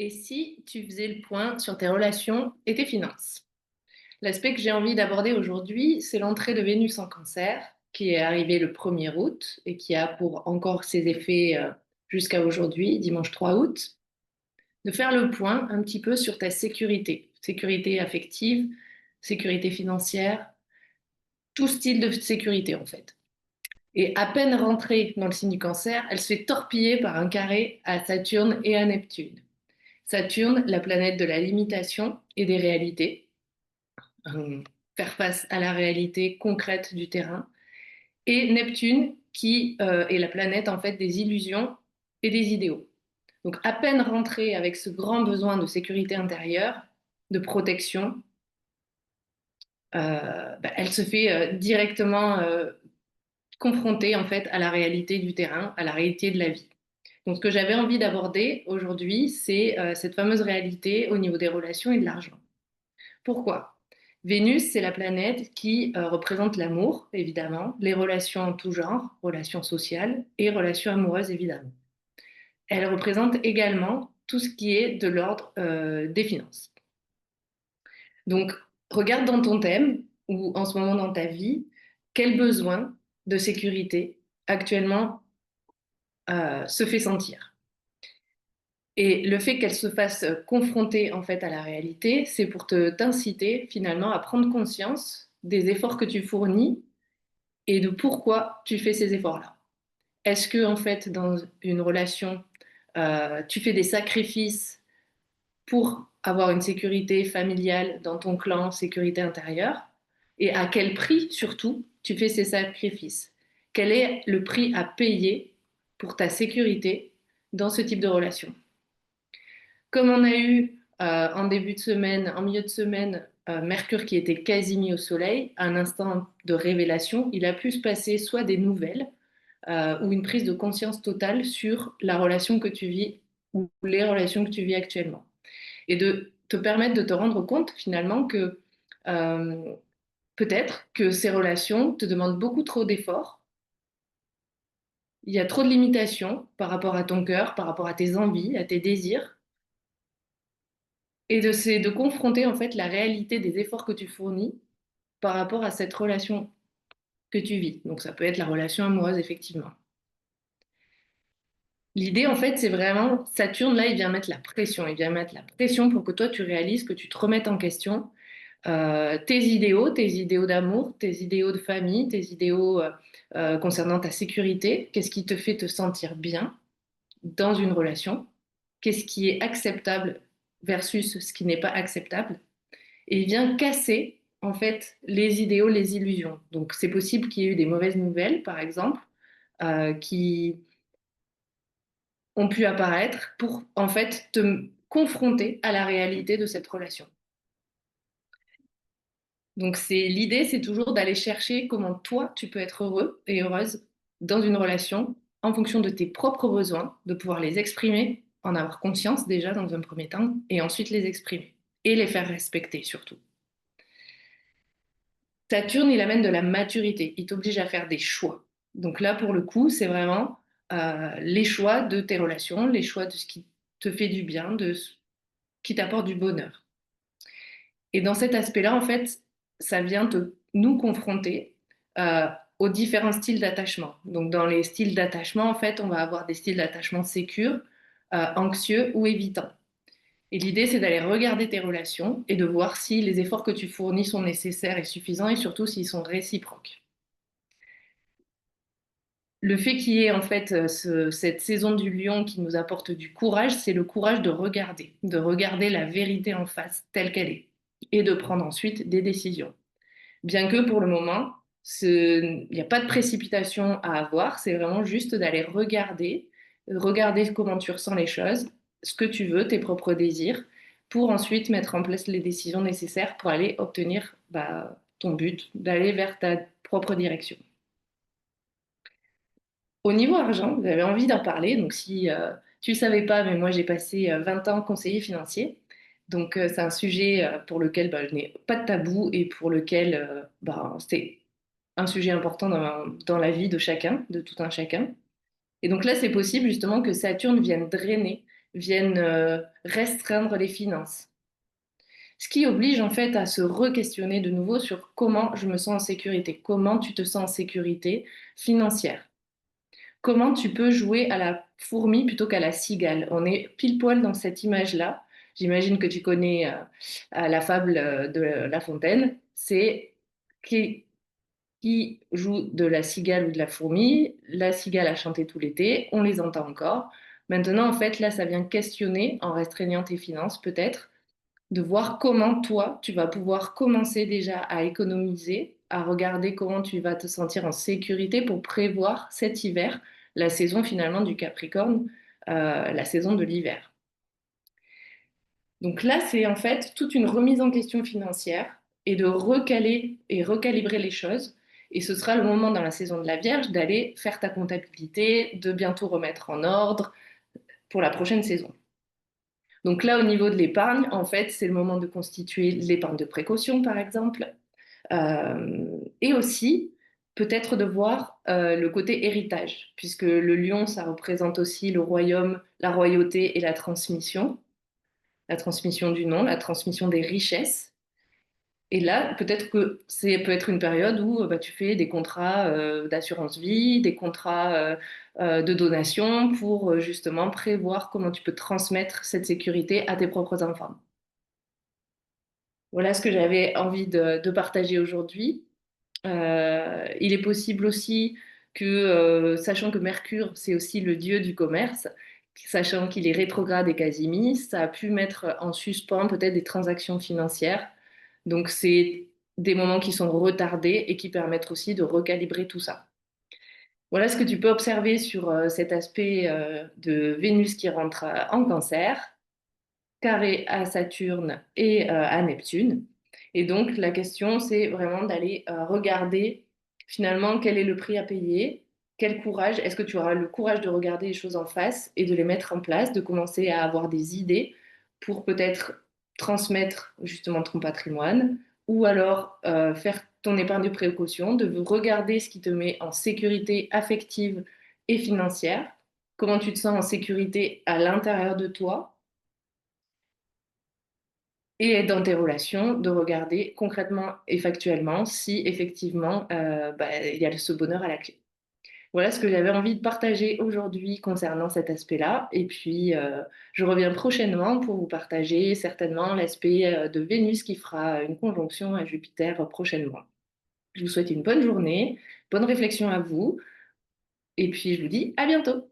Et si tu faisais le point sur tes relations et tes finances? L'aspect que j'ai envie d'aborder aujourd'hui, c'est l'entrée de Vénus en Cancer, qui est arrivée le 1er août et qui a pour encore ses effets jusqu'à aujourd'hui, dimanche 3 août, de faire le point un petit peu sur ta sécurité, sécurité affective, sécurité financière, tout style de sécurité en fait. Et à peine rentrée dans le signe du Cancer, elle se fait torpiller par un carré à Saturne et à Neptune. Saturne, la planète de la limitation et des réalités, faire face à la réalité concrète du terrain, et Neptune, qui est la planète en fait des illusions et des idéaux. Donc à peine rentrée avec ce grand besoin de sécurité intérieure, de protection, elle se fait directement confrontée en fait à la réalité du terrain, à la réalité de la vie. Donc ce que j'avais envie d'aborder aujourd'hui, c'est cette fameuse réalité au niveau des relations et de l'argent. Pourquoi? Vénus, c'est la planète qui représente l'amour, évidemment, les relations en tout genre, relations sociales et relations amoureuses, évidemment. Elle représente également tout ce qui est de l'ordre des finances. Donc, regarde dans ton thème ou en ce moment dans ta vie, quel besoin de sécurité actuellement se fait sentir. Et le fait qu'elle se fasse confronter en fait à la réalité, c'est pour t'inciter finalement à prendre conscience des efforts que tu fournis et de pourquoi tu fais ces efforts-là. Est-ce que en fait dans une relation, tu fais des sacrifices pour avoir une sécurité familiale dans ton clan, sécurité intérieure, et à quel prix surtout tu fais ces sacrifices? Quel est le prix à payer pour ta sécurité dans ce type de relation? Comme on a eu en début de semaine, en milieu de semaine, Mercure qui était quasi mis au soleil, à un instant de révélation, il a pu se passer soit des nouvelles ou une prise de conscience totale sur la relation que tu vis ou les relations que tu vis actuellement. Et de te permettre de te rendre compte finalement que euh, peut-être que ces relations te demandent beaucoup trop d'efforts, il y a trop de limitations par rapport à ton cœur, par rapport à tes envies, à tes désirs, et de confronter en fait la réalité des efforts que tu fournis par rapport à cette relation que tu vis. Donc ça peut être la relation amoureuse, effectivement. L'idée, en fait, c'est vraiment, Saturne, là, il vient mettre la pression. Il vient mettre la pression pour que toi, tu réalises, que tu te remettes en question tes idéaux d'amour, tes idéaux de famille, tes idéaux concernant ta sécurité. Qu'est-ce qui te fait te sentir bien dans une relation? Qu'est-ce qui est acceptable versus ce qui n'est pas acceptable? Et il vient casser en fait les idéaux, les illusions. Donc c'est possible qu'il y ait eu des mauvaises nouvelles, par exemple, qui ont pu apparaître pour en fait te confronter à la réalité de cette relation. Donc c'est l'idée, c'est toujours d'aller chercher comment toi tu peux être heureux et heureuse dans une relation en fonction de tes propres besoins, de pouvoir les exprimer, en avoir conscience déjà dans un premier temps, et ensuite les exprimer et les faire respecter surtout. Saturne, il amène de la maturité, il t'oblige à faire des choix. Donc là, pour le coup, c'est vraiment les choix de tes relations, les choix de ce qui te fait du bien, de ce qui t'apporte du bonheur. Et dans cet aspect-là, en fait, ça vient nous confronter euh, aux différents styles d'attachement. Donc dans les styles d'attachement, en fait, on va avoir des styles d'attachement sécures, anxieux ou évitants. Et l'idée, c'est d'aller regarder tes relations et de voir si les efforts que tu fournis sont nécessaires et suffisants et surtout s'ils sont réciproques. Le fait qu'il y ait en fait cette saison du lion qui nous apporte du courage, c'est le courage de regarder la vérité en face telle qu'elle est et de prendre ensuite des décisions. Bien que pour le moment, il n'y a pas de précipitation à avoir, c'est vraiment juste d'aller regarder comment tu ressens les choses, ce que tu veux, tes propres désirs, pour ensuite mettre en place les décisions nécessaires pour aller obtenir ton but, d'aller vers ta propre direction. Au niveau argent, vous avez envie d'en parler, donc si tu ne savais pas, mais moi j'ai passé 20 ans conseiller financier, donc c'est un sujet pour lequel je n'ai pas de tabou et pour lequel c'est un sujet important dans la vie de chacun, de tout un chacun. Et donc là, c'est possible justement que Saturne vienne drainer viennent restreindre les finances. Ce qui oblige en fait à se re-questionner de nouveau sur comment je me sens en sécurité, comment tu te sens en sécurité financière, comment tu peux jouer à la fourmi plutôt qu'à la cigale. On est pile poil dans cette image-là. J'imagine que tu connais la fable de La Fontaine. C'est qui, qui joue de la cigale ou de la fourmi. La cigale a chanté tout l'été, on les entend encore. Maintenant, en fait, là, ça vient questionner, en restreignant tes finances peut-être, de voir comment toi, tu vas pouvoir commencer déjà à économiser, à regarder comment tu vas te sentir en sécurité pour prévoir cet hiver, la saison finalement du Capricorne, la saison de l'hiver. Donc là, c'est en fait toute une remise en question financière et de recaler et recalibrer les choses. Et ce sera le moment dans la saison de la Vierge d'aller faire ta comptabilité, de bientôt remettre en ordre pour la prochaine saison. Donc là, au niveau de l'épargne, en fait, c'est le moment de constituer l'épargne de précaution, par exemple, et aussi peut-être de voir le côté héritage, puisque le lion, ça représente aussi le royaume, la royauté et la transmission du nom, la transmission des richesses. Et là, peut-être que c'est peut être une période où bah, tu fais des contrats d'assurance vie, des contrats de donation pour justement prévoir comment tu peux transmettre cette sécurité à tes propres enfants. Voilà ce que j'avais envie de partager aujourd'hui. Il est possible aussi que, sachant que Mercure, c'est aussi le dieu du commerce, sachant qu'il est rétrograde et quasi ça a pu mettre en suspens peut-être des transactions financières. Donc, c'est des moments qui sont retardés et qui permettent aussi de recalibrer tout ça. Voilà ce que tu peux observer sur cet aspect de Vénus qui rentre en cancer carré à Saturne et à Neptune. Et donc, la question, c'est vraiment d'aller regarder finalement quel est le prix à payer, quel courage, est-ce que tu auras le courage de regarder les choses en face et de les mettre en place, de commencer à avoir des idées pour peut-être transmettre justement ton patrimoine ou alors faire ton épargne de précaution, de regarder ce qui te met en sécurité affective et financière, comment tu te sens en sécurité à l'intérieur de toi et dans tes relations, de regarder concrètement et factuellement si effectivement bah, il y a ce bonheur à la clé. Voilà ce que j'avais envie de partager aujourd'hui concernant cet aspect-là. Et puis, je reviens prochainement pour vous partager certainement l'aspect de Vénus qui fera une conjonction à Jupiter prochainement. Je vous souhaite une bonne journée, bonne réflexion à vous, et puis je vous dis à bientôt.